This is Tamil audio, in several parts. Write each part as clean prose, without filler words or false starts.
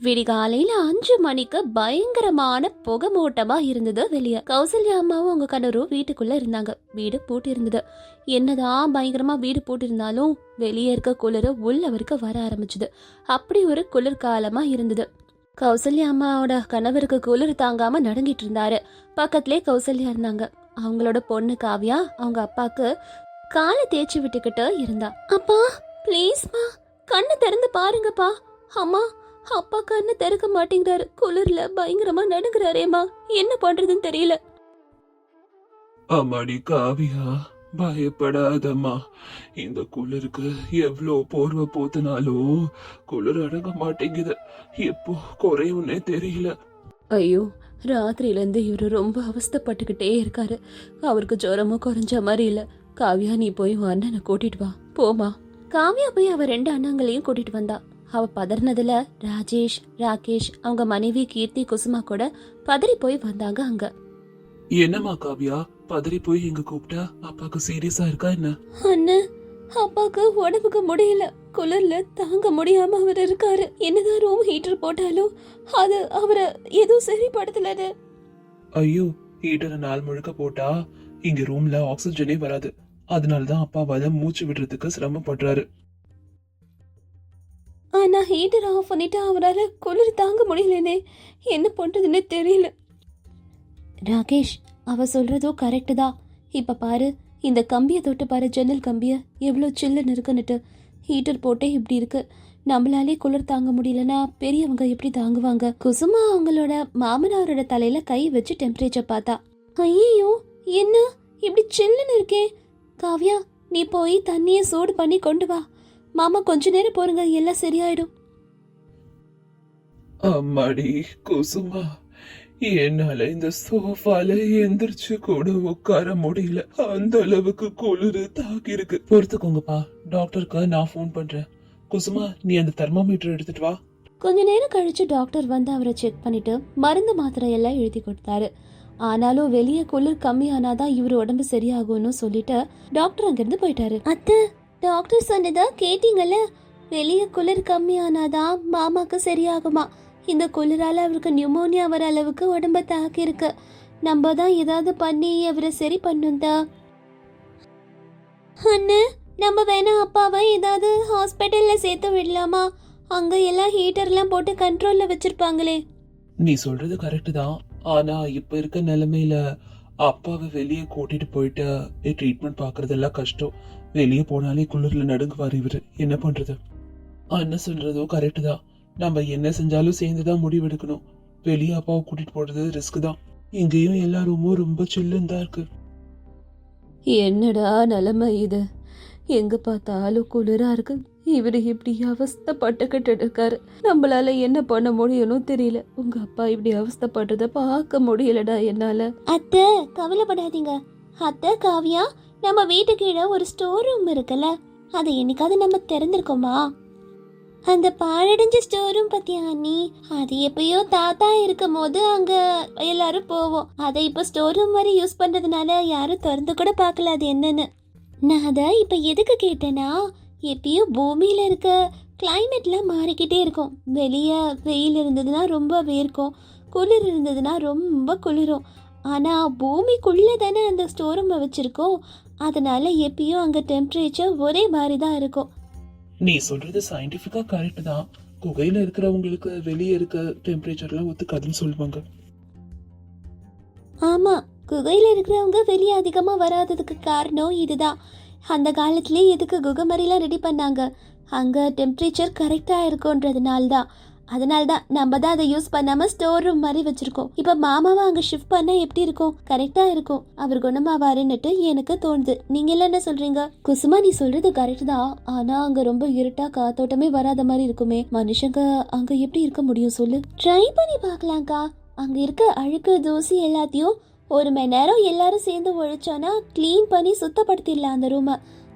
விடிகாலையில 5 மணிக்கு பயங்கரமான புகை மூட்டமா இருந்தது வெளியே. கௌசல்யா அம்மாவும் அவங்க கணவரும் வீட்டுக்குள்ள இருந்தாங்க. வீடு பூட்டி இருந்தது. என்னதான் பயங்கரமா வீடு பூட்டி இருந்தாலும் வெளியே இருக்க குளிர உள்ள வரைக்கும் வர ஆரம்பிச்சுது. அப்படி ஒரு குளிர்காலமா இருந்தது. கௌசல்யா அம்மாவோட கணவருக்கு குளிர் தாங்காம நடுங்கிட்டு இருந்தாரு. பக்கத்திலே கௌசல்யா இருந்தாங்க. அவங்களோட பொண்ணு காவ்யா அவங்க அப்பாக்கு காலை தேய்ச்சி விட்டுக்கிட்டு இருந்தா. அப்பா ப்ளீஸ்மா கண்ணை திறந்து பாருங்கப்பா. அம்மா அப்பா கண்ணை திறக்க மாட்டேங்கிறாரு. குளிர்ல பயங்கரமா நடுங்குறாரேம்மா. என்ன பண்றதுன்னு தெரியல. அம்மாடி காவியா, பயப்படாதம்மா. இந்த குளிருக்கு எவ்வளோ போர்வை போத்தினாலும் குளிர் அடங்க மாட்டேங்குது. எப்போ குறையும்னே தெரியல. ஐயோ, ராத்திரியில இருந்து இவரு ரொம்ப அவஸ்தைப்பட்டுக்கிட்டே இருக்காரு. அவருக்கு ஜுரமும் குறைஞ்ச மாதிரி இல்ல. காவ்யா நீ போய் உன் அண்ணனை கூட்டிட்டு வா. போமா. காவ்யா போய் அவ 2 அண்ணங்களையும் கூட்டிட்டு வந்தா. அவ பதறினதுல ராஜேஷ், ராகேஷ், அவங்க மனைவி கீர்த்தி, குசுமா கூட பதறி போய் வந்தாங்க அங்க. என்னம்மா காவியா, பதறி போய் எங்க கூப்பிட்டா? அப்பாக்கு சீரியஸா இருக்கா என்ன? அண்ணன், அப்பாக்கு உடம்புக்கு முடியல. குளிர்ல தாங்க முடியாம அவர் இருக்காரு. என்னதான் ரூம் ஹீட்டர் போட்டாலும் அது அவரை எதுவும் சரிப்படுத்தலது. ஐயோ, ஹீட்டரை நாள் முழுக்க போட்டா இங்க ரூம்ல ஆக்சிஜனே வராது. அதனாலதான் அப்பாவால மூச்சு விடுறதுக்கு சிரமப்படுறாரு. ஆனா ஹீட்டர் ஆஃப் பண்ணிட்டு அவரால் குளிர் தாங்க முடியலனே. என்ன பண்றதுன்னு தெரியல. ராகேஷ், அவ சொல்றதோ கரெக்டு தான். இப்ப பாரு, இந்த கம்பியை தொட்டு பாரு, ஜன்னல் கம்பிய எவ்வளோ சில்லுன்னு இருக்குன்னுட்டு. ஹீட்டர் போட்டே இப்படி இருக்கு. நம்மளாலே குளிர் தாங்க முடியலன்னா பெரியவங்க எப்படி தாங்குவாங்க? குசுமா அவங்களோட மாமனாரோட தலையில கை வச்சு டெம்பரேச்சர் பார்த்தா. ஐயோ, என்ன இப்படி சில்லுன்னு இருக்கே. காவ்யா, நீ போய் தண்ணியை சூடு பண்ணி கொண்டு வா. மாமா கொஞ்ச நேரம் போருங்க, எல்லாம் சரியாயிடும். அம்மாடி குசுமா, என்னால இந்த சோஃபால எந்திரிச்சு கூட உட்கார முடியல. அந்த அளவுக்கு குளிர் தாக்கி இருக்கு. பொறுத்துக்கோங்கப்பா, டாக்டருக்கு நான் ஃபோன் பண்றேன். குசுமா, நீ அந்த தெர்மோமீட்டர் எடுத்துட்டு வா. கொஞ்ச நேரம் கழிச்சு டாக்டர் வந்து அவரை செக் பண்ணிட்டு மருந்து மாத்திரை எல்லாம் எழுதி கொடுத்தாரு. ஆனாலும் வெளியே குளிர் கம்மியானாதான் இவர் உடம்பு சரியாகும்னு சொல்லிட்டு டாக்டர் அங்கிருந்து போயிட்டாரு. அத்தை, டாக்டர் சொன்னதா கேட்டீங்கல்ல? வெளியே குளிர் கம்மியானாதான் மாமாக்கு சரியாகுமா. இந்த குளிரால அவருக்கு நியூமோனியா வர அளவுக்கு உடம்ப தாக்கி இருக்கு. நம்ம தான் ஏதாவது பண்ணி அவரை சரி பண்ணுந்தா. அண்ணே, நம்ம வேணா அப்பாவை ஏதாவது ஹாஸ்பிட்டல்ல சேர்த்து விடலாமா? அங்க எல்லாம் ஹீட்டர்லாம் போட்டு கண்ட்ரோல்ல வச்சிருப்பாங்களே. நீ சொல்றது கரெக்ட் தான். ஆனா இப்ப இருக்க நிலைமையில அப்பாவை வெளியே கூட்டிட்டு போயிட்டு ட்ரீட்மெண்ட் பாக்குறதெல்லாம் கஷ்டம். வெளியே போனாலே குளிர்ல நடுங்குவார் இவரு. என்ன பண்றது? அண்ணன் சொல்றதோ கரெக்ட் தான். நம்ம என்ன செஞ்சாலும் சேர்ந்துதான் முடிவெடுக்கணும். வெளியே அப்பாவை கூட்டிட்டு போறது ரிஸ்க் தான். இங்கேயும் எல்லா ரூமும் ரொம்ப சில்லுன்னு தான் இருக்கு. என்னடா நிலைமை இது? எங்க பார்த்தாலும் குளிரா இருக்கு. இவரு இப்படி அவஸ்தைப்பட்டுக்கிட்டு இருக்காரு. நம்மளால என்ன பண்ண முடியும்னு தெரியல. உங்க அப்பா இப்படி அவஸ்தைப்படுறத பார்க்க முடியலடா என்னால. அத்தை, கவலைப்படாதீங்க. அத்தை, காவ்யா, நம்ம வீட்டு கீழே ஒரு ஸ்டோர் ரூம் இருக்குல்ல, அதை என்னைக்காவது நம்ம திறந்திருக்கோமா? அந்த பாழடைஞ்ச ஸ்டோர் ரூம் பத்தியா அண்ணி? அது எப்பயோ தாத்தா இருக்கும் போது அங்க எல்லாரும் போவோம். அதை இப்ப ஸ்டோர் ரூம் மாதிரி யூஸ் பண்றதுனால யாரும் திறந்து கூட பார்க்கல அது என்னன்னு. நான் அதை இப்ப எதுக்கு கேட்டேன்னா, எப்பயும் பூமியில இருக்க கிளைமேட்லாம் மாறிக்கிட்டே இருக்கும். வெளியே வெயில் இருந்ததுன்னா ரொம்ப வேர்க்கும், குளிர் இருந்ததுன்னா ரொம்ப குளிரும். ஆனால் பூமிக்குள்ளே தானே அந்த ஸ்டோர் ரூமை வச்சுருக்கோம். அதனால எப்பயும் அங்கே டெம்பரேச்சர் ஒரே மாதிரி தான் இருக்கும். நீ சொல்றது சயின்டிஃபிக்கா கரெக்ட் தான். குகையில இருக்கிறவங்களுக்கு வெளியே இருக்க டெம்பரேச்சர்லாம் ஒத்துக்காதுன்னு சொல்லுவாங்க. ஆமாம், குகையில் இருக்கிறவங்க வெளியே அதிகமாக வராததுக்கு காரணம் இதுதான். அந்த காலத்துலேயே எதுக்கு குகை மாதிரிலாம் ரெடி பண்ணாங்க? அங்கே டெம்பரேச்சர் கரெக்டாக இருக்குன்றதுனால தான். அதனால தான் நம்ம தான் அதை யூஸ் பண்ணாமல் ஸ்டோர் ரூம் மாதிரி வச்சுருக்கோம். இப்போ மாமாவை அங்கே ஷிஃப்ட் பண்ணால் எப்படி இருக்கும்? கரெக்டாக இருக்கும். அவர் குணமாவாருன்னுட்டு எனக்கு தோணுது. நீங்கள் எல்லாம் என்ன சொல்கிறீங்க? குசுமா, நீ சொல்கிறது கரெக்ட் தான். ஆனால் அங்கே ரொம்ப இருட்டாக காத்தோட்டமே வராத மாதிரி இருக்குமே. மனுஷங்க அங்கே எப்படி இருக்க முடியும் சொல்லு? ட்ரை பண்ணி பார்க்கலாம்க்கா. அங்கே இருக்க அழுக்கு தூசி எல்லாத்தையும் 1 மணி நேரம் எல்லாரும் சேர்ந்து ஒழிச்சோன்னா க்ளீன் பண்ணி சுத்தப்படுத்திடலாம் அந்த ரூமை.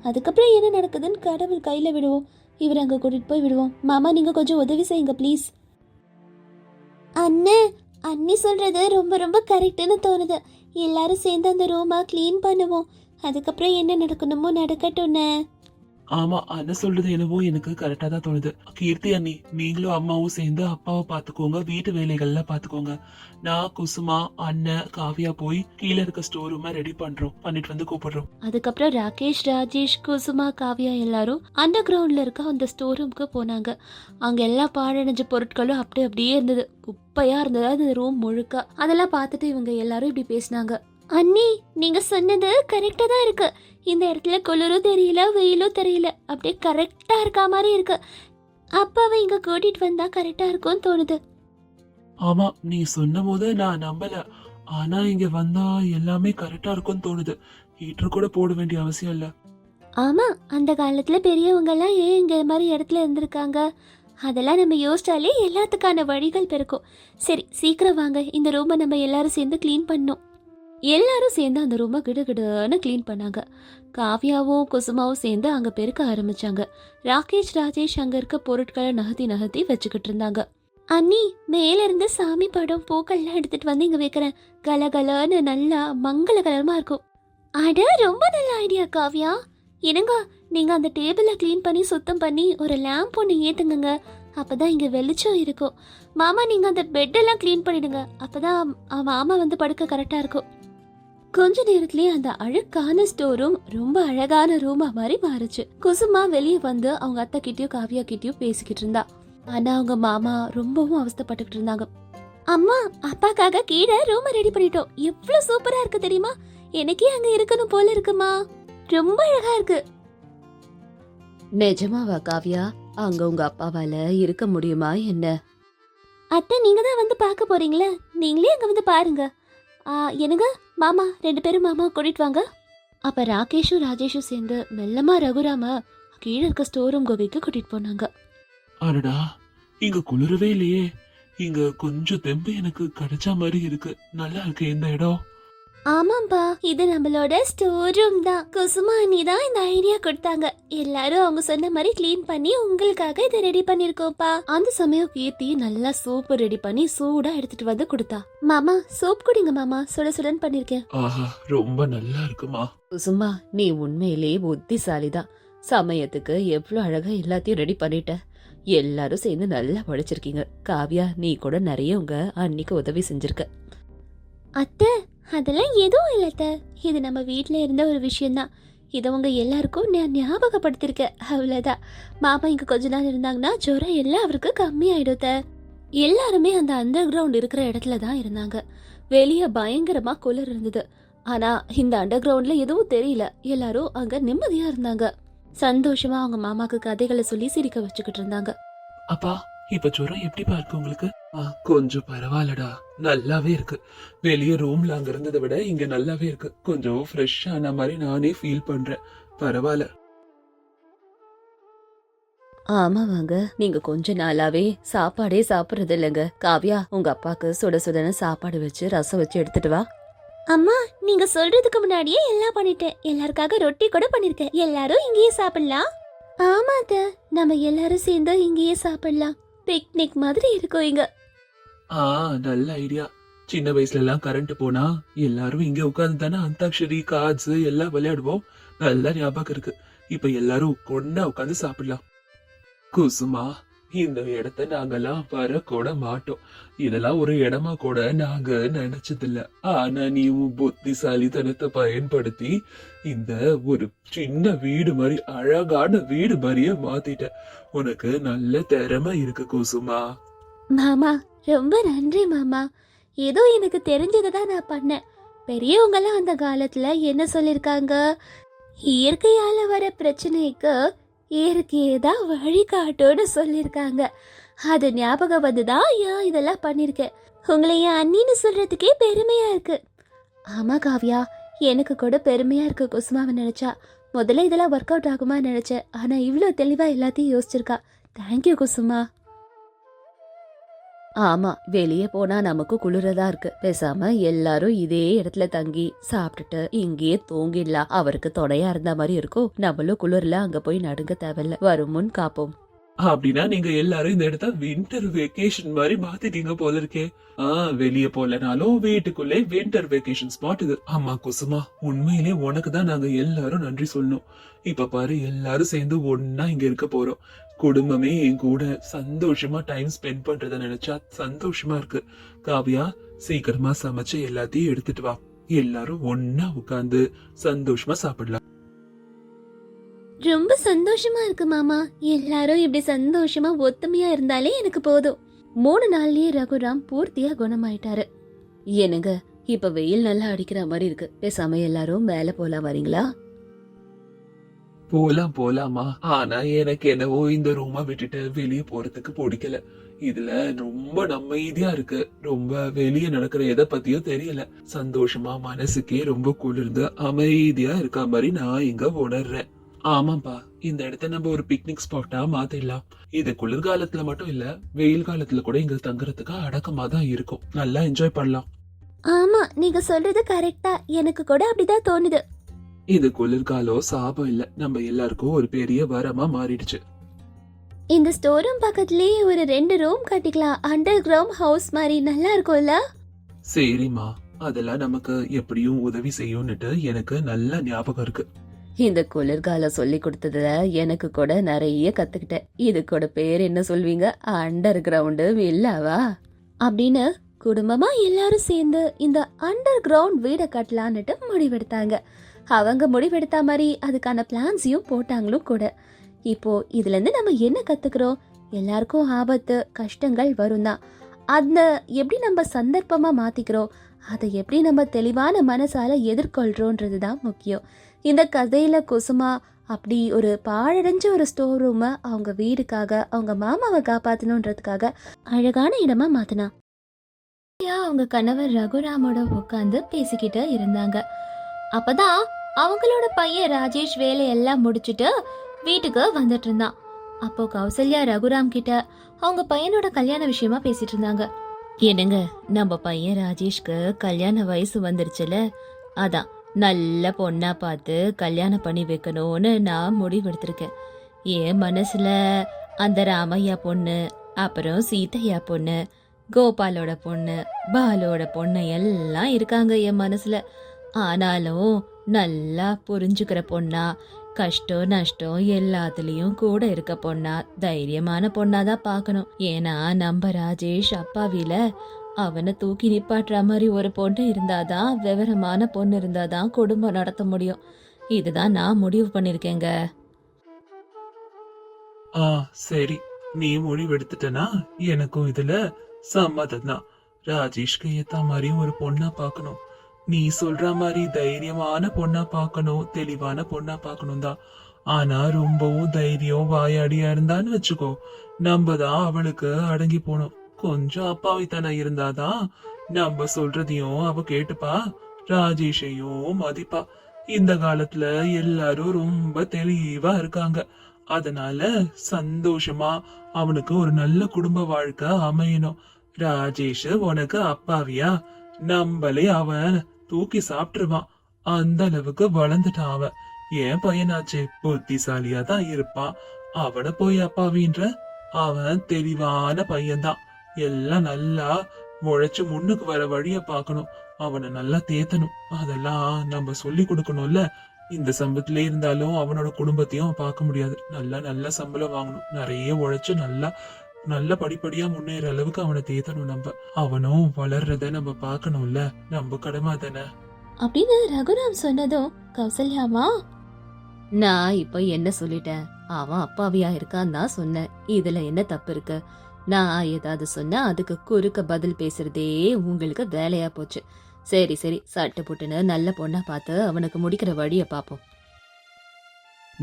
அதுக்கப்புறம் என்ன நடக்குதுன்னு கடவுள் கையில் விடுவோம். இவர் அங்கே கூட்டிகிட்டு போய் விடுவோம். மாமா, நீங்கள் கொஞ்சம் உதவி செய்யுங்க ப்ளீஸ். அண்ணே, அண்ணி சொல்கிறது ரொம்ப ரொம்ப கரெக்டுன்னு தோணுது. எல்லாரும் சேர்ந்து அந்த ரூமை க்ளீன் பண்ணுவோம். அதுக்கப்புறம் என்ன நடக்கணுமோ நடக்கட்டும்ண்ணே. ஆமா, அண்ணன் சொல்றது என்னவோ எனக்கு கரெக்டா தான் தோணுது. கீர்த்தி அண்ணி, நீங்களும் அம்மாவும் சேர்ந்து அப்பாவை பாத்துக்கோங்க, வீட்டு வேலைகள்லாம் பாத்துக்கோங்க. நான், குசுமா, அண்ணன், காவியா போய் கீழே இருக்க ஸ்டோர் ரூமை ரெடி பண்றோம், பண்ணிட்டு வந்து கூப்பிடுறோம். அதுக்கப்புறம் ராகேஷ், ராஜேஷ், குசுமா, காவியா எல்லாரும் அண்டர் கிரவுண்ட்ல இருக்க அந்த ஸ்டோர் ரூமுக்கு போனாங்க. அங்க எல்லா பாழடைஞ்ச பொருட்களும் அப்படியே இருந்தது. குப்பையா இருந்தது அந்த ரூம் முழுக்க. அதெல்லாம் பார்த்துட்டு இவங்க எல்லாரும் இப்படி பேசினாங்க. அண்ணி, நீங்க சொன்னது கரெக்டா தான் இருக்கு. இந்த இடத்துல குளிரும் தெரியல, வெயிலும் தெரியல, அப்படியே கரெக்டா இருக்க மாதிரி இருக்கு. அப்பாவை இங்க கூட்டிட்டு வந்தா கரெக்டா இருக்கும்னு தோணுது. ஆமா, நீ சொன்ன போது நான் நம்பல. ஆனா இங்க வந்தா எல்லாமே கரெக்டா இருக்கும்னு தோணுது. ஹீட்டர் கூட போட வேண்டிய அவசியம் இல்ல. ஆமா, அந்த காலத்துல பெரியவங்க எல்லாம் ஏன் இங்க மாதிரி இடத்துல இருந்திருக்காங்க? அதெல்லாம் நம்ம யோசிச்சாலே எல்லாத்துக்கான வழிகள் பிறக்கும். சரி, சீக்கிரம் வாங்க, இந்த ரூமை நம்ம எல்லாரும் சேர்ந்து க்ளீன் பண்ணோம். எல்லாரும் சேர்ந்து அந்த ரூமை கிடுகிடுன்னு க்ளீன் பண்ணாங்க. காவியாவும் குசுமாவும் சேர்ந்து அங்க பெருக்க ஆரம்பிச்சாங்க. ராகேஷ், ராஜேஷ் அங்க இருக்க பொருட்களை நகர்த்தி வச்சுக்கிட்டு இருந்தாங்க. அண்ணி, மேல இருந்து சாமி படம் பூக்கள்லாம் எடுத்துட்டு வந்து இங்க வைக்கிறேன். கலகலன்னு நல்லா மங்களகரமா இருக்கும். அட, ரொம்ப நல்ல ஐடியா காவியா. என்னங்க, நீங்க அந்த டேபிள க்ளீன் பண்ணி சுத்தம் பண்ணி ஒரு லேம்ப் ஒன்று ஏத்துங்க. அப்பதான் இங்க வெளிச்சம் இருக்கும். மாமா, நீங்க அந்த பெட்டெல்லாம் க்ளீன் பண்ணிடுங்க. அப்பதான் மாமா வந்து படுக்க கரெக்டா இருக்கும். கொஞ்ச நேரத்திலேயே அந்த அழுக்கான ஸ்டோர் ரூம் ரொம்ப அழகான ரூமா மாதிரி மாறுச்சு. குசுமா வெளியே வந்து அவங்க அத்தை கிட்டயும் காவியா கிட்டயும் பேசிக்கிட்டு இருந்தா. ஆனா அவங்க மாமா ரொம்பவும் அவஸ்தைப்பட்டுக்கிட்டு இருந்தாங்க. அம்மா, அப்பாக்காக கீழே ரூம் ரெடி பண்ணிட்டோம். எவ்வளவு சூப்பரா இருக்கு தெரியுமா? எனக்கே அங்க இருக்கணும் போல இருக்குமா. ரொம்ப அழகா இருக்கு. நிஜமாவா காவியா? அங்க உங்க அப்பாவால இருக்க முடியுமா என்ன? அத்தை, நீங்க தான் வந்து பார்க்க போறீங்களே, நீங்களே அங்க வந்து பாருங்க. என்னங்க மாமா, 2 பேரும் மாமா கூட்டிட்டு வாங்க. அப்ப ராகேஷும் ராஜேஷும் சேர்ந்து மெல்லமா ரகுராம கீழே இருக்க ஸ்டோர் ரூம் கோவிக்கு கூட்டிட்டு போனாங்க. அடடா, இங்க குளிரவே இல்லையே. இங்க கொஞ்சம் தெம்பு எனக்கு கிடைச்ச மாதிரி இருக்கு. நல்லா இருக்கு இந்த இடம். ஆமாம்பா, இது நம்மளோட ஸ்டோர் ரூம் தான். குசுமா அண்ணி தான் இந்த ஐடியா கொடுத்தாங்க. எல்லாரும் அவங்க சொன்ன மாதிரி க்ளீன் பண்ணி உங்களுக்காக இதை ரெடி பண்ணிருக்கோம்ப்பா. அந்த சமயம் கீர்த்தி நல்லா சூப் ரெடி பண்ணி சூடா எடுத்துட்டு வந்து கொடுத்தா. மாமா, சூப் குடிங்க மாமா, சுட சுடன் பண்ணிருக்கேன். ஆஹா, ரொம்ப நல்லா இருக்குமா. குசுமா, நீ உண்மையிலேயே புத்திசாலிதான். சமயத்துக்கு எவ்வளவு அழகா எல்லாத்தையும் ரெடி பண்ணிட்ட. எல்லாரும் சேர்ந்து நல்லா படிச்சிருக்கீங்க. காவியா, நீ கூட நிறைய உங்க அன்னிக்கு உதவி செஞ்சிருக்க. அத்தை, அதெல்லாம் எதுவும் இல்ல. இது நம்ம வீட்ல இருந்த ஒரு விஷயம்தான். இதை உங்க எல்லாருக்கும் நான் ஞாபகப்படுத்திருக்கேன், அவ்வளவுதான். மாமா இங்க கொஞ்ச நாள் இருந்தாங்கன்னா ஜுரம் எல்லாம் அவருக்கு கம்மி ஆயிடும். எல்லாருமே அந்த அண்டர் கிரவுண்ட் இருக்கிற இடத்துல தான் இருந்தாங்க. வெளியே பயங்கரமா குளிர் இருந்தது. ஆனா இந்த அண்டர் கிரவுண்ட்ல எதுவும் தெரியல. எல்லாரும் அங்க நிம்மதியா இருந்தாங்க. சந்தோஷமா அவங்க மாமாக்கு கதைகளை சொல்லி சிரிக்க வச்சுக்கிட்டு இருந்தாங்க. அப்பா, இப்ப ஜுரம் எப்படிப்பா இருக்கு உங்களுக்கு? கொஞ்சம் பரவாயில்லடா, நல்லாவே இருக்கு. வெளிய ரூம்ல அங்க இருந்ததை விட இங்க நல்லாவே இருக்கு. கொஞ்சம் ஃப்ரெஷ் ஆன மாதிரி நானே ஃபீல் பண்றேன். பரவாயில்ல. ஆமா வாங்க, நீங்க கொஞ்ச நாளாவே சாப்பாடே சாப்பிடுறது இல்லைங்க. காவியா, உங்க அப்பாக்கு சுட சுடன சாப்பாடு வச்சு ரசம் வச்சு எடுத்துட்டு வா. அம்மா, நீங்க சொல்றதுக்கு முன்னாடியே எல்லாம் பண்ணிட்டேன். எல்லாருக்காக ரொட்டி கூட பண்ணிருக்கேன். எல்லாரும் இங்கேயே சாப்பிடலாம். ஆமாத, நம்ம எல்லாரும் சேர்ந்து இங்கேயே சாப்பிடலாம். பிக்னிக் மாதிரி இருக்கும் இங்க. நல்ல ஐடியா. சின்ன வயசுல எல்லாம் கரண்ட் போனா எல்லாரும் இங்க உட்கார்ந்து தானே அந்தாக்ஷரி, கார்ட்ஸ் எல்லாம் விளையாடுவோம். நல்லா ஞாபகம் இருக்கு. இப்ப எல்லாரும் ஒண்ணா உட்கார்ந்து சாப்பிடலாம். குசுமா, இந்த இடத்த நாங்கெல்லாம் வரக்கூட மாட்டோம். இதெல்லாம் ஒரு இடமா கூட நாங்க நினைச்சதில்ல. ஆனா நீ உன் புத்திசாலித்தனத்தை பயன்படுத்தி இந்த ஒரு சின்ன வீடு மாதிரி அழகான வீடு மாதிரியே மாத்திட்ட. உனக்கு நல்ல திறமை இருக்கு குசுமா. மாமா, ரொம்ப நன்றி மாமா. ஏதோ எனக்கு தெரிஞ்சதான் நான் பண்ணேன். பெரியவங்கலாம் அந்த காலத்துல என்ன சொல்லிருக்காங்க? இயற்கையால வர பிரச்சனைக்கு இயற்கையே தான் வழிகாட்டுன்னு சொல்லியிருக்காங்க. அது ஞாபகம் வந்துதான் இதெல்லாம் பண்ணிருக்கேன். உங்களை என் அண்ணின்னு சொல்றதுக்கே பெருமையா இருக்கு. ஆமா காவியா, எனக்கு கூட பெருமையா இருக்கு குசுமாவை நினைச்சா. முதல்ல இதெல்லாம் ஒர்க் அவுட் ஆகுமா நினைச்சேன். ஆனா இவ்வளோ தெளிவா எல்லாத்தையும் யோசிச்சிருக்கா. தேங்க்யூ குசுமா. ஆமா, வெளியே போனா நமக்கு குளிரதா இருக்கு. பேசாம எல்லாரும் இதே இடத்துல தங்கி சாப்பிட்டுட்டு இங்கேயே தூங்கிடலாம். அவருக்கு துணையா இருந்த மாதிரி இருக்கும். நம்மளும் குளிர்ல அங்க போய் நடுங்க தேவையில்ல. வரும் முன் காப்போம். அப்படின்னா நீங்க எல்லாரும் இந்த இடத்த வின்டர் வெக்கேஷன் மாதிரி மாத்திட்டீங்க போல இருக்கே. வெளியே போலனாலும் வீட்டுக்குள்ளே வின்டர் வெக்கேஷன் ஸ்பாட் இது. ஆமா குசுமா, உண்மையிலே உனக்கு தான் நாங்க எல்லாரும் நன்றி சொல்லணும். இப்ப பாரு, எல்லாரும் சேர்ந்து ஒன்னா இங்க இருக்க போறோம். குடும்பமே என் கூட சந்தோஷமா டைம் ஸ்பெண்ட் பண்றத நினைச்சா சந்தோஷமா இருக்கு. காவியா, சீக்கிரமா சமைச்சு எல்லாத்தையும் எடுத்துட்டு வா. எல்லாரும் ஒன்னா உட்கார்ந்து சந்தோஷமா சாப்பிடலாம். ரொம்ப சந்தோஷமா இருக்கு மாமா. எல்லாரும் இப்படி சந்தோஷமா ஒத்துமையா இருந்தாலே எனக்கு போதும். 3 நாள்லயே ரகுராம் பூர்த்தியா குணமாயிட்டாரு. என்னங்க, இப்ப வெயில் நல்லா அடிக்கிற மாதிரி இருக்கு. பேசாம எல்லாரும் மேல போலாம், வரீங்களா? போலாமா. ஆனா எனக்கு என்னவோ இந்த ரூமை விட்டுட்டு வெளியே போறதுக்கு பிடிக்கல. இதுல ரொம்ப அமைதியா இருக்கு. ரொம்ப வெளியே நடக்கிற எதை பத்தியும் தெரியல. சந்தோஷமா மனசுக்கே ரொம்ப குளிர்ந்து அமைதியா இருக்க மாதிரி நான் இங்க உணர்றேன். ஆமாப்பா, இந்த இடத்த நம்ம ஒரு பிக்னிக் ஸ்பாட்டா மாத்திடலாம். இது குளிர்காலத்துல மட்டும் இல்ல, வெயில் காலத்துல கூட இங்க தங்குறதுக்கு அடக்கமா தான் இருக்கும். நல்லா என்ஜாய் பண்ணலாம். ஆமா, நீங்க சொல்றது கரெக்டா. எனக்கு கூட அப்படிதான் தோணுது. இது குளிர்காலம் சாபம் இல்ல, நம்ம எல்லாருக்கும் ஒரு பெரிய வரமா மாறிடுச்சு. இந்த ஸ்டோர் ரூம் பக்கத்துலயே ஒரு 2 ரூம் கட்டிக்கலாம். அண்டர் கிரவுண்ட் ஹவுஸ் மாதிரி நல்லா இருக்கும்ல? சரிம்மா, அதெல்லாம் நமக்கு எப்படியும் உதவி செய்யும்னுட்டு எனக்கு நல்ல ஞாபகம் இருக்கு. இந்த குளிர்காலம் சொல்லி கொடுத்ததுல எனக்கு கூட நிறைய கத்துக்கிட்டேன். இது கூட பேர் என்ன சொல்வீங்க? அண்டர் கிரவுண்டு வில்லாவா? அப்படின்னு குடும்பமா எல்லாரும் சேர்ந்து இந்த அண்டர் கிரவுண்ட் வீடை கட்டலான்னுட்டு முடிவெடுத்தாங்க. அவங்க முடிவெடுத்த மாதிரி அதுக்கான பிளான்ஸையும் போட்டாங்களும் கூட. இப்போ இதுல இருந்து நம்ம என்ன கத்துக்கிறோம்? எல்லாருக்கும் ஆபத்து கஷ்டங்கள் வரும் தான். அந்த எப்படி நம்ம சந்தர்ப்பமா மாத்திக்கிறோம், அதை எப்படி நம்ம தெளிவான மனசால எதிர்கொள்றோன்றது தான் முக்கியம். இந்த கதையில குசுமா அப்படி ஒரு பாழடைஞ்ச ஒரு ஸ்டோர் ரூமை அவங்க வீடுக்காக, அவங்க மாமாவை காப்பாத்தணுன்றதுக்காக அழகான இடமா மாத்தினா. அவங்க கணவர் ரகுராமோட உட்காந்து பேசிக்கிட்டு இருந்தாங்க. அப்பதான் அவங்களோட பையன் ராஜேஷ் வேலையெல்லாம் முடிச்சுட்டு வீட்டுக்கு வந்துட்டு இருந்தான். அப்போ கௌசல்யா ரகுராம் கிட்ட அவங்க பையனோட கல்யாண விஷயமா பேசிட்டு இருந்தாங்க. என்னங்க, நம்ம பையன் ராஜேஷ்க்கு கல்யாண வயசு வந்துருச்சுல, அதான் நல்ல பொண்ணா பார்த்து கல்யாணம் பண்ணி வைக்கணும்னு நான் முடிவெடுத்திருக்கேன். என் மனசுல அந்த ராமையா பொண்ணு, அப்புறம் சீதையா பொண்ணு, கோபாலோட பொண்ணு, பாலோட பொண்ணு எல்லாம் இருக்காங்க என் மனசுல. ஆனாலும் நல்லா புரிஞ்சுக்கிற பொண்ணா, கஷ்டம் நஷ்டம் எல்லாத்துலயும் கூட இருக்க பொண்ணா, தைரியமான பொண்ணாதான் பார்க்கணும். ஏன்னா நம்ம ராஜேஷ் அப்பாவில அவனை தூக்கி நிப்பாட்டுற மாதிரி ஒரு பொண்ணு இருந்தாதான், விவரமான பொண்ணு இருந்தாதான் குடும்பம் நடத்த முடியும். இதுதான் நான் முடிவு பண்ணிருக்கேங்க. சரி, நீ முடிவெடுத்துட்டனா எனக்கும் இதுல சம்மதம் தான். ராஜேஷ்க்கு ஏத்த மாதிரி ஒரு பொண்ணா பார்க்கணும். நீ சொல்ற மாதிரி தைரியமான பொண்ணா பார்க்கணும், தெளிவான பொண்ணா பார்க்கணும் தான். ஆனா ரொம்பவும் தைரியம் வாயாடியா இருந்தான்னு வச்சுக்கோ, நம்ம தான் அவளுக்கு அடங்கி போனோம். கொஞ்சம் அப்பாவித்தனம் இருந்தாதான் நம்ம சொல்றதையும் அவ கேட்டுப்பா, ராஜேஷையும் மதிப்பா. இந்த காலத்துல எல்லாரும் ரொம்ப தெளிவா இருக்காங்க. அதனால சந்தோஷமா அவனுக்கு ஒரு நல்ல குடும்ப வாழ்க்கை அமையணும். ராஜேஷ் உனக்கு அப்பாவியா? நம்மளே அவன் தூக்கி சாப்பிட்டுருவான். அந்த அளவுக்கு வளர்ந்துட்டான் அவன். என் பையனாச்சே, புத்திசாலியா தான் இருப்பான். அவனை போய் அப்பாவின்ற? அவன் தெளிவான பையன்தான். எல்லாம் நல்லா முளைச்சு முன்னுக்கு வர வழிய பாக்கணும். அவனை நல்லா தேத்தணும். அதெல்லாம் நம்ம சொல்லி கொடுக்கணும்ல. இந்த சம்பளத்திலே இருந்தாலும் அவனோட குடும்பத்தையும் பார்க்க முடியாது. நல்ல சம்பளம் வாங்கணும். நிறைய உழைச்சு நல்ல படிப்படியா முன்னேற அளவுக்கு அவனை தேத்தணும். நம்ம அவனும் வளர்றத நம்ம பார்க்கணும்ல. நம்ம கடமை தானே அப்படின்னு ரகுராம் சொன்னதும் கௌசல்யாமா, நான் இப்ப என்ன சொல்லிட்டேன்? அவன் அப்பாவியா இருக்கான் தான் சொன்னேன். இதுல என்ன தப்பு இருக்கு? நான் ஏதாவது சொன்னா அதுக்கு குறுக்க பதில் பேசுறதே உங்களுக்கு வேலையா போச்சு. சரி சட்டை போட்டுன்னு நல்ல பொண்ணா பார்த்து அவனுக்கு முடிக்கிற வழிய பாப்போம்.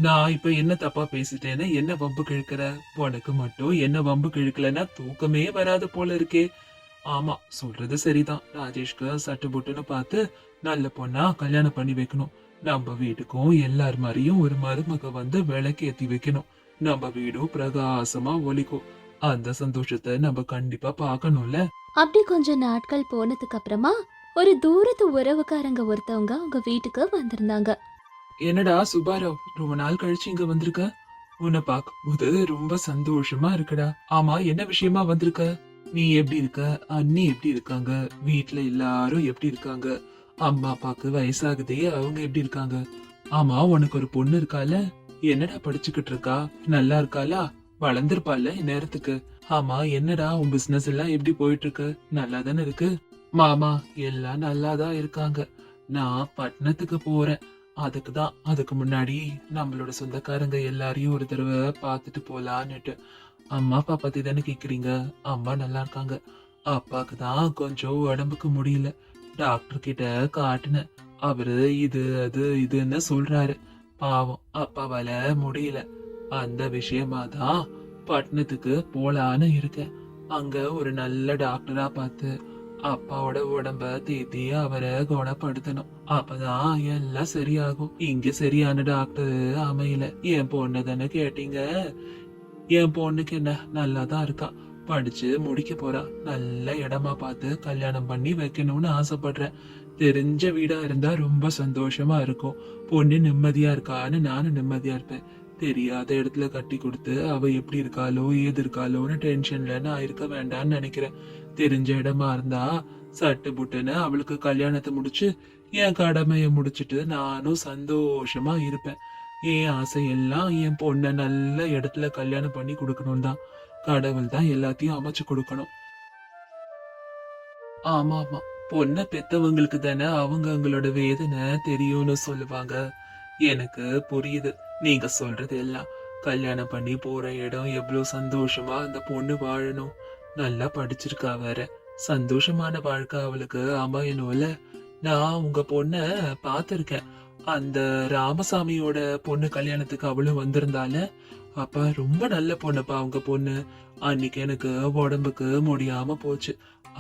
நான் இப்ப என்ன தப்பா பேசிட்டேன்னு என்ன வம்பு கிழக்கிற? உனக்கு மட்டும் என்ன வம்பு கிழக்கலன்னா தூக்கமே வராது போல இருக்கே. ஆமா, சொல்றது சரிதான். ராஜேஷ்க்கு சட்டு புட்டுன்னு பார்த்து நல்ல பொண்ணா கல்யாணம் பண்ணி வைக்கணும். நம்ம வீட்டுக்கும் எல்லார் மாதிரியும் ஒரு மருமக வந்து விளக்கு ஏத்தி வைக்கணும். நம்ம வீடும் பிரகாசமா ஒலிக்கும். அந்த சந்தோஷத்தை நம்ம கண்டிப்பா பார்க்கணும்ல. அப்படி கொஞ்ச நாட்கள் போனதுக்கு அப்புறமா ஒரு தூரத்து உறவுக்காரங்க ஒருத்தவங்க அவங்க வீட்டுக்கு வந்திருந்தாங்க. என்னடா சுபாராவ், ரொம்ப நாள் கழிச்சு இங்க வந்திருக்க? உன்னை பார்க்கும்போது ரொம்ப சந்தோஷமா இருக்குடா. ஆமா, என்ன விஷயமா வந்திருக்க? நீ எப்படி இருக்க? அண்ணி எப்படி இருக்காங்க? வீட்ல எல்லாரும் எப்படி இருக்காங்க? அம்மா அப்பாக்கு வயசாகுதே, அவங்க எப்படி இருக்காங்க? ஆமா, உனக்கு ஒரு பொண்ணு இருக்கால? என்னடா படிச்சுக்கிட்டு இருக்கா? நல்லா இருக்காளா? வளர்ந்திருப்பால நேரத்துக்கு. ஆமா, என்னடா உன் பிசினஸ் எல்லாம் எப்படி போயிட்டு இருக்கு? நல்லா தானே இருக்கு? மாமா, எல்லாம் நல்லாதான் இருக்காங்க. நான் பட்டணத்துக்கு போறேன். அதுக்கு முன்னாடி நம்மளோட சொந்தக்காரங்க எல்லாரையும் ஒரு தடவை பார்த்துட்டு போலான்னுட்டு. அம்மா அப்பா பத்தி தானே கேக்குறீங்க? அம்மா நல்லா இருக்காங்க. அப்பாக்கு தான் கொஞ்சம் உடம்புக்கு முடியல. டாக்டர் கிட்ட காட்டுனேன். அவரு இது அது இதுன்னு சொல்றாரு. பாவம், அப்பாவால முடியல. அந்த விஷயமா தான் பட்டணத்துக்கு போலான்னு இருக்கேன். அங்க ஒரு நல்ல டாக்டரா பார்த்து அப்பாவோட உடம்ப தேத்தி அவரை குணப்படுத்தணும். அப்பதான் எல்லாம் சரியாகும். இங்க சரியான டாக்டர் அமையல. என் பொண்ணு தானே கேட்டீங்க. என் பொண்ணுக்கு என்ன, நல்லாதான் இருக்கா. படிச்சு முடிக்க போறா. நல்ல இடமா பார்த்து கல்யாணம் பண்ணி வைக்கணும்னு ஆசைப்படுறேன். தெரிஞ்ச வீடா இருந்தா ரொம்ப சந்தோஷமா இருக்கும். பொண்ணு நிம்மதியா இருக்கான்னு நானும் நிம்மதியா இருப்பேன். தெரியாத இடத்துல கட்டி கொடுத்து அவ எப்படி இருக்காளோ ஏது இருக்காளோன்னு டென்ஷன்ல நான் இருக்க வேண்டாம்னு நினைக்கிறேன். தெரிஞ்ச இடமா இருந்தா சட்டு புட்டுன்னு அவளுக்கு கல்யாணத்தை முடிச்சு என் கடமைய முடிச்சிட்டு நானும் சந்தோஷமா இருப்பேன். என் ஆசை எல்லாம் என் பொண்ண நல்ல இடத்துல கல்யாணம் பண்ணி கொடுக்கணும் தான். கடவுள் தான் எல்லாத்தையும் அமைச்சு கொடுக்கணும். ஆமா ஆமா, பொண்ண பெத்தவங்களுக்கு தானே அவங்களோட வேதனை தெரியும்னு சொல்லுவாங்க. எனக்கு புரியுது நீங்க சொல்றது எல்லாம். கல்யாணம் பண்ணி போற இடம் எவ்வளவு சந்தோஷமா அந்த பொண்ணு வாழணும். நல்லா படிச்சிருக்கா வேற. சந்தோஷமான வாழ்க்கை அவளுக்கு அமையணும்ல. நான் உங்க பொண்ண பாத்திருக்கேன். அந்த ராமசாமியோட பொண்ணு கல்யாணத்துக்கு அவளும் வந்திருந்தால. அப்ப ரொம்ப நல்ல பொண்ணுப்பா உங்க பொண்ணு. அன்னைக்கு எனக்கு உடம்புக்கு முடியாம போச்சு.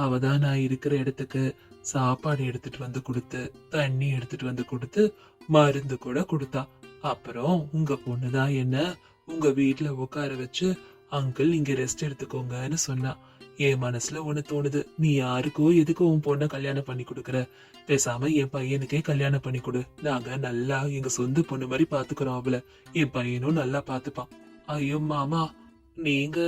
அவதான் நான் இருக்கிற இடத்துக்கு சாப்பாடு எடுத்துட்டு வந்து கொடுத்து, தண்ணி எடுத்துட்டு வந்து கொடுத்து, மருந்து கூட கொடுத்தா. அப்புறம் உங்க பொண்ணுதான் என்ன உங்க வீட்டுல உட்கார வச்சு, அங்கிள் இங்க ரெஸ்ட் எடுத்துக்கோங்கன்னு சொன்னா. என் மனசுல ஒண்ணு தோணுது. நீ யாருக்கோ எதுக்கோ உன் பொண்ண கல்யாணம் பண்ணி கொடுக்கற? பேசாம என் பையனுக்கே கல்யாணம் பண்ணி கொடு. நாங்க நல்லா எங்க சொந்த பொண்ணு மாதிரி பாத்துக்கிறோம் அவள. என் பையனும் நல்லா பாத்துப்பான். ஐயோ மாமா, நீங்க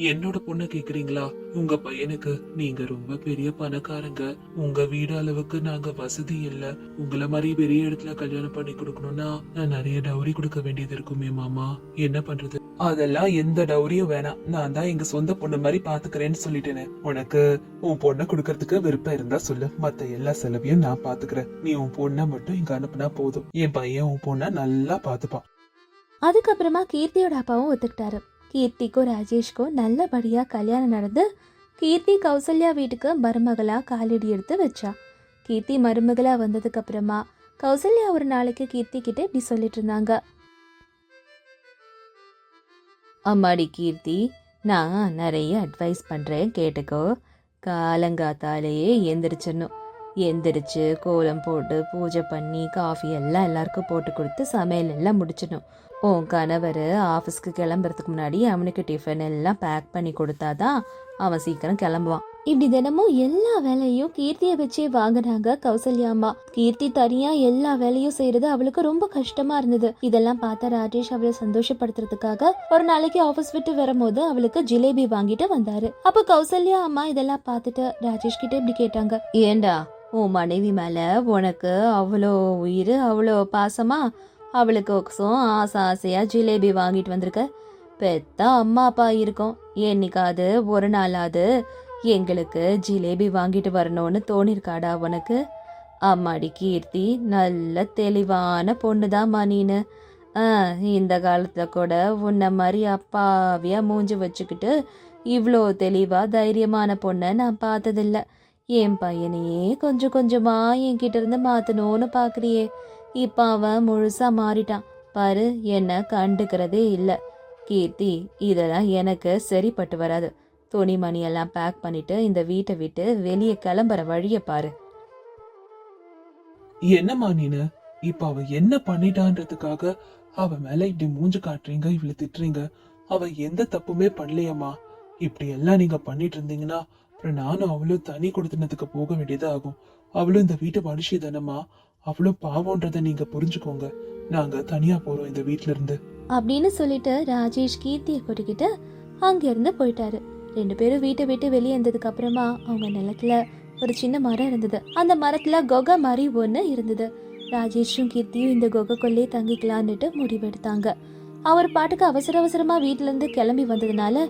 என்னோட பொண்ண கேக்குறீங்களா? உங்க பையனுக்கு நீங்க ரொம்ப பெரிய பணக்காரங்க. உங்க வீடு அளவுக்கு நாங்க வசதி இல்ல. உங்களை மாதிரி பெரிய இடத்துல கல்யாணம் பண்ணி கொடுக்கணும்னா நான் நிறைய டவுரி கொடுக்க வேண்டியது இருக்குமே மாமா. என்ன பண்றது? அதெல்லாம் எந்த டவுரியும் வேணாம். நான் தான் எங்க சொந்த பொண்ணு மாதிரி பாத்துக்கிறேன்னு சொல்லிட்டேனே. உனக்கு உன் பொண்ணை கொடுக்கறதுக்கு விருப்பம் இருந்தா சொல்லு. மத்த எல்லா செலவையும் நான் பாத்துக்கிறேன். நீ உன் பொண்ணை மட்டும் இங்க அனுப்புனா போதும். என் பையன் உன் பொண்ணை நல்லா பாத்துப்பான். அதுக்கப்புறமா கீர்த்தியோட அப்பாவும் ஒத்துக்கிட்டாரு. கீர்த்திக்கும் ராஜேஷ்க்கும் நல்லபடியா கல்யாணம் நடந்து கீர்த்தி கௌசல்யா வீட்டுக்கு மருமகளா காலடி எடுத்து வச்சா. கீர்த்தி மருமகளா வந்ததுக்கு அப்புறமா கௌசல்யா ஒரு நாளைக்கு கீர்த்தி கிட்ட இப்படி சொல்லிட்டு இருந்தாங்க. அம்மாடி கீர்த்தி, நான் நிறைய அட்வைஸ் பண்றேன், கேட்டுக்கோ. காலங்காத்தாலேயே எந்திரிச்சிடணும். எந்திரிச்சு கோலம் போட்டு பூஜை பண்ணி காஃபி எல்லாம் எல்லாருக்கும் போட்டு கொடுத்து சமையல் எல்லாம் முடிச்சிடணும். உன் கணவர் ஆஃபீஸ்க்கு கிளம்புறதுக்கு முன்னாடி அவனுக்கு டிஃபன் எல்லாம் பேக் பண்ணி கொடுத்தாதான் அவன் சீக்கிரம் கிளம்புவான். இப்படி தினமும் எல்லா வேலையும் கீர்த்தியை வச்சே வாங்கினாங்க கௌசல்யா அம்மா. கீர்த்தி தனியா எல்லா வேலையும் செய்யறது அவளுக்கு ரொம்ப கஷ்டமா இருந்தது. இதெல்லாம் பார்த்தா ராஜேஷ் அவளை சந்தோஷப்படுத்துறதுக்காக ஒரு நாளைக்கு ஆபீஸ் விட்டு வரும்போது அவளுக்கு ஜிலேபி வாங்கிட்டு வந்தாரு. அப்ப கௌசல்யா அம்மா இதெல்லாம் பார்த்துட்டு ராஜேஷ் கிட்ட இப்படி கேட்டாங்க. ஏண்டா, உன் மனைவி மேல உனக்கு அவ்வளோ உயிர், அவ்வளோ பாசமா? அவளுக்கு ஆசை ஆசையா ஜிலேபி வாங்கிட்டு வந்திருக்க. பெத்த அம்மா அப்பா இருக்கும், என்னைக்காவது ஒரு நாளாவது எங்களுக்கு ஜிலேபி வாங்கிட்டு வரணும்னு தோணிருக்காடா உனக்கு? அம்மாடி கீர்த்தி, நல்ல தெளிவான பொண்ணுதாம்மா நீனு. இந்த காலத்துல கூட உன்ன மாதிரி அப்பாவியா மூஞ்சி வச்சுக்கிட்டு இவ்வளோ தெளிவா தைரியமான பொண்ணை நான் பார்த்ததில்ல. என் பையனையே கொஞ்சம் கொஞ்சமா என்கிட்ட இருந்து மாத்தணும்னு பாக்குறியே. இப்ப அவன் முழுசா மாறிட்டான் பாரு, என்ன கண்டுக்கிறதே இல்லை. கீர்த்தி, இதெல்லாம் எனக்கு சரிப்பட்டு வராது. துணிமணி எல்லாம் பேக் பண்ணிட்டு இந்த வீட்டை விட்டு வெளியே கிளம்புற வழிய பாரு. என்னம்மா நீனு? இப்ப அவ என்ன பண்ணிட்டான்றதுக்காக அவ மேல இப்படி மூஞ்சு காட்டுறீங்க, இவ்வளவு திட்டுறீங்க? அவ எந்த தப்புமே பண்ணலையம்மா. இப்படி எல்லாம் நீங்க பண்ணிட்டு இருந்தீங்கன்னா அப்புறம் நானும் அவளும் தனி கொடுத்தனத்துக்கு போக வேண்டியதா ஆகும். அவளும் இந்த வீட்டு மனுஷி தானம்மா. அவ்வளவு பாவம்ன்றத நீங்க புரிஞ்சுக்கோங்க. நாங்க தனியா போறோம் இந்த வீட்டுல இருந்து. அப்படின்னு சொல்லிட்டு ராஜேஷ் கீர்த்தியை கூட்டிக்கிட்டு அங்கிருந்து போயிட்டாரு. 2 பேரும் வீட்டை விட்டு வெளியே இருந்ததுக்கு அப்புறமா அவங்க நிலத்துல ஒரு சின்ன மரம் இருந்தது. அந்த மரத்துல கொகை மாதிரி ஒன்று இருந்தது. ராஜேஷும் கீர்த்தியும் இந்த கொகைக்குள்ளே தங்கிக்கலான்னுட்டு முடிவெடுத்தாங்க. அவர் பாட்டுக்கு அவசர அவசரமா வீட்டுல இருந்து கிளம்பி வந்ததுனால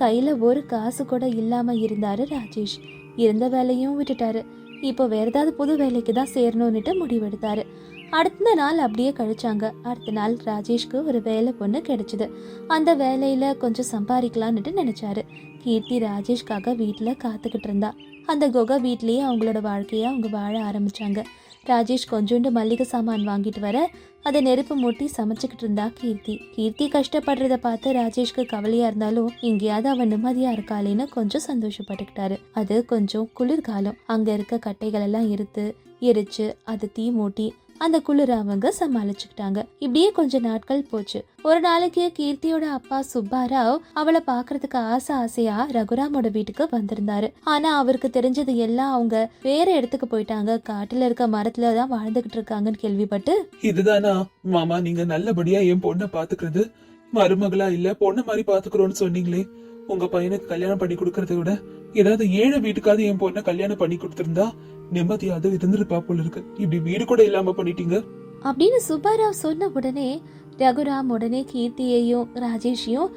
கையில ஒரு காசு கூட இல்லாம இருந்தாரு ராஜேஷ். இருந்த வேலையும் விட்டுட்டாரு. இப்போ வேற ஏதாவது புது வேலைக்கு தான் சேரணும்னுட்டு முடிவெடுத்தாரு. அடுத்த நாள் அப்படியே கழிச்சாங்க. அடுத்த நாள் ராஜேஷ்க்கு ஒரு வேலை பொண்ணு கிடைச்சது. அந்த வேலையில கொஞ்சம் சம்பாதிக்கலான்னுட்டு நினைச்சாரு. கீர்த்தி ராஜேஷ்காக வீட்டுல காத்துக்கிட்டு இருந்தா. அந்த குகை வீட்லயே அவங்களோட வாழ்க்கைய அவங்க வாழ ஆரம்பிச்சாங்க. ராஜேஷ் கொஞ்சோண்டு மல்லிகை சாமான் வாங்கிட்டு வர அதை நெருப்பு மூட்டி சமைச்சுக்கிட்டு இருந்தா கீர்த்தி கஷ்டப்படுறத பார்த்து ராஜேஷ்க்கு கவலையா இருந்தாலும் எங்கேயாவது அவன் நிம்மதியா இருக்காளேன்னு கொஞ்சம் சந்தோஷப்பட்டுக்கிட்டாரு. அது கொஞ்சம் குளிர்காலம். அங்க இருக்க கட்டைகள் எல்லாம் எரிச்சு அதை தீ மூட்டி அந்த குளிர அவங்க சமாளிச்சுக்கிட்டாங்க. இப்படியே கொஞ்ச நாட்கள் போச்சு. ஒரு நாளைக்கு கீர்த்தியோட அப்பா சுப்பாராவ் அவளை பாக்குறதுக்கு ஆசையா ரகுராமோட வீட்டுக்கு வந்திருந்தாரு. ஆனா அவருக்கு தெரிஞ்சது எல்லாம் அவங்க வேற இடத்துக்கு போயிட்டாங்க. காட்டுல இருக்க மரத்துலதான் வாழ்ந்துகிட்டு இருக்காங்கன்னு கேள்விப்பட்டு, இதுதானா மாமா நீங்க நல்லபடியா என் பொண்ணை பாத்துக்கிறது? மருமகளா இல்ல பொண்ணு மாதிரி பாத்துக்கிறோம்னு சொன்னீங்களே. உங்க பையனுக்கு கல்யாணம் பண்ணி கொடுக்கறத விட ஏதாவது ஏழை வீட்டுக்காவது என் பொண்ணை கல்யாணம் பண்ணி கொடுத்திருந்தா நிம்மதியாவது இருந்திருப்பா போல இருக்கு. இப்படி வீடு கூட இல்லாம பண்ணிட்டீங்க அப்படின்னு சுப்பாராவ் சொன்ன உடனே ரகுராம் உடனே கீர்த்தியையும் ராஜேஷையும்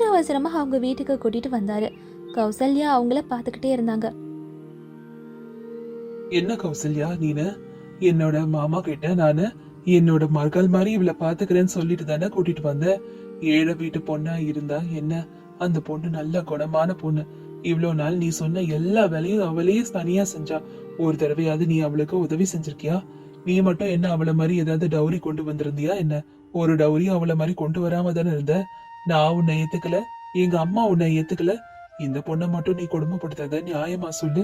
அவசரமா அவங்க வீட்டுக்கு கூட்டிட்டு வந்தாரு. கௌசல்யா அவங்கள பாத்துக்கிட்டே இருந்தாங்க. என்ன கௌசல்யா, நீனு என்னோட மாமா கிட்ட நானு என்னோட மகள் மாதிரி இவளை பாத்துக்கிறேன்னு சொல்லிட்டு தானே கூட்டிட்டு வந்த. ஏழை வீட்டு பொண்ணா இருந்தா என்ன, அந்த பொண்ணு நல்ல குணமான பொண்ணு. இவ்வளவு நாள் நீ சொன்ன எல்லா வேலையும் அவளையே தனியா செஞ்சா. ஒரு தடவையாவது நீ அவளுக்கு உதவி செஞ்சிருக்கியா? நீ மட்டும் என்ன அவளை மாதிரி ஏதாவது டவுரி கொண்டு வந்திருந்தியா என்ன? ஒரு டவுரி அவளை மாதிரி கொண்டு வராம தானே இருந்த. நான் உன்னை ஏத்துக்கல, எங்க அம்மா உன்னை ஏத்துக்கல. இந்த பொண்ணை மட்டும் நீ கொடுமைப்படுத்தாத, நியாயமா சொல்லு.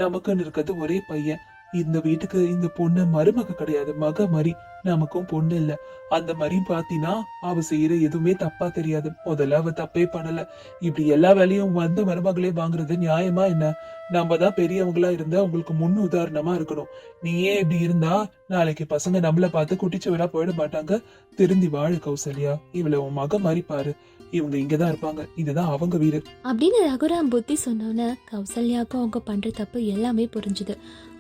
நமக்குன்னு இருக்கிறது ஒரே பையன். இந்த வீட்டுக்கு இந்த பொண்ணு மருமக கிடையாது, மக மாதிரி. நமக்கும் பொண்ணு இல்ல. அந்த மாதிரி பாத்தீங்கன்னா அவ செய்யற எதுவுமே தப்பா தெரியாது. முதல்ல அவ தப்பே பண்ணல. இப்படி எல்லா வேலையும் வந்து மருமகளே வாங்குறது நியாயமா என்ன? நம்ம தான் பெரியவங்களா இருந்தா உங்களுக்கு முன் உதாரணமா இருக்கணும். நீயே இப்படி இருந்தா நாளைக்கு பசங்க நம்மள பார்த்து குட்டிச்சு விழா போயிட மாட்டாங்க. திருந்தி வாழு கௌசல்யா. இவளை உன் மக மாதிரி பாரு. இவங்க இங்கதான் இருப்பாங்க, இதுதான் அவங்க வீடு அப்படின்னு ரகுராம் புத்தி சொன்னோன்னு கௌசல்யாவுக்கும் அவங்க பண்ற தப்பு எல்லாமே புரிஞ்சுது.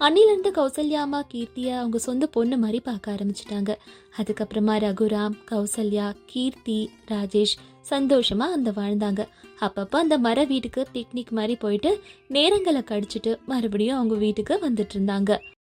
அன்னிலிருந்து கௌசல்யா அம்மா கீர்த்திய அவங்க சொந்த பொண்ணு மாதிரி பார்க்க ஆரம்பிச்சிட்டாங்க. அதுக்கப்புறமா ரகுராம், கௌசல்யா, கீர்த்தி, ராஜேஷ் சந்தோஷமா அந்த வாழ்ந்தாங்க. அப்பப்போ அந்த மர வீட்டுக்கு பிக்னிக் மாதிரி போயிட்டு நேரங்களை கழிச்சிட்டு மறுபடியும் அவங்க வீட்டுக்கு வந்துட்டு இருந்தாங்க.